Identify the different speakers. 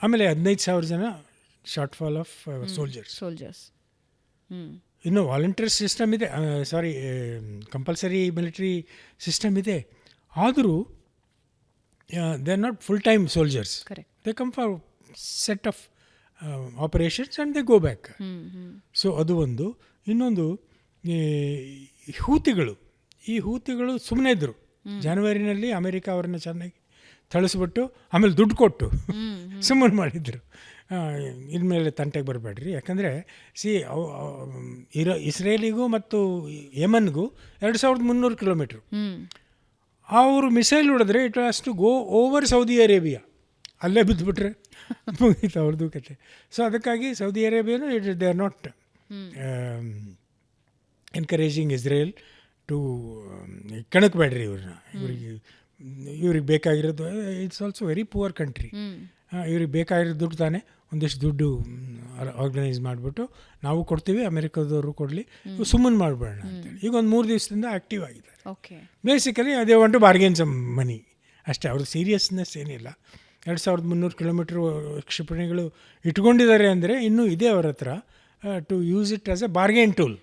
Speaker 1: ಆಮೇಲೆ 15,000 ಜನ short fall of soldiers. ಇನ್ನು ವಾಲಂಟಿಯರ್ ಸಿಸ್ಟಮ್ ಇದೆ, ಕಂಪಲ್ಸರಿ ಮಿಲಿಟರಿ ಸಿಸ್ಟಮ್ ಇದೆ. ಆದರೂ they are not full time soldiers. They come for set of operations and they go back. So ಅದು ಒಂದು. ಇನ್ನೊಂದು ಈ ಹೂತಿಗಳು ಸುಮ್ಮನೆ ಇದ್ದರು. ಜನವರಿನಲ್ಲಿ ಅಮೆರಿಕ ಅವ್ರನ್ನ ಚೆನ್ನಾಗಿ ಥಳಿಸ್ಬಿಟ್ಟು ಆಮೇಲೆ ದುಡ್ಡು ಕೊಟ್ಟು ಸುಮ್ಮನೆ ಮಾಡಿದರು. ಇನ್ಮೇಲೆ ತಂಟೆಗೆ ಬರಬೇಡ್ರಿ, ಯಾಕಂದರೆ ಇಸ್ರೇಲಿಗೂ ಮತ್ತು ಯಮನ್ಗೂ 2,300 ಕಿಲೋಮೀಟ್ರು. ಅವರು ಮಿಸೈಲ್ ಹೊಡೆದ್ರೆ it has to go over Saudi Arabia. ಅಲ್ಲೇ ಬಿದ್ದುಬಿಟ್ರೆ ಮುಗೀತು ಅವ್ರದ್ದು ಕತೆ. ಸೊ ಅದಕ್ಕಾಗಿ ಸೌದಿ ಅರೇಬಿಯಾನು they are not encouraging Israel to ಕಣಕ್ಬೇಡ್ರಿ ಇವ್ರನ್ನ. ಇವ್ರಿಗೆ ಬೇಕಾಗಿರೋದು, it's also very poor country. ಇವ್ರಿಗೆ ಬೇಕಾಗಿರೋ ದುಡ್ಡು ತಾನೇ, ಒಂದಿಷ್ಟು ದುಡ್ಡು ಆರ್ಗನೈಸ್ ಮಾಡಿಬಿಟ್ಟು ನಾವು ಕೊಡ್ತೀವಿ, ಅಮೆರಿಕದವರು ಕೊಡಲಿ, ಸುಮ್ಮನೆ ಮಾಡಬೇಡ ಅಂತೇಳಿ ಈಗ ಒಂದು 3 ದಿವಸದಿಂದ ಆ್ಯಕ್ಟಿವ್ ಆಗಿದ್ದಾರೆ. ಬೇಸಿಕಲಿ ಅದೇ ಒಂದು ಬಾರ್ಗೇನ್ ಸಮ್ ಮನಿ ಅಷ್ಟೇ. ಅವ್ರದ್ದು ಸೀರಿಯಸ್ನೆಸ್ ಏನಿಲ್ಲ. 2,300 ಕಿಲೋಮೀಟ್ರ್ ಕ್ಷಿಪಣಿಗಳು ಇಟ್ಕೊಂಡಿದ್ದಾರೆ ಅಂದರೆ ಇನ್ನೂ ಇದೆ ಅವ್ರ ಹತ್ರ, to use it as a bargain tool.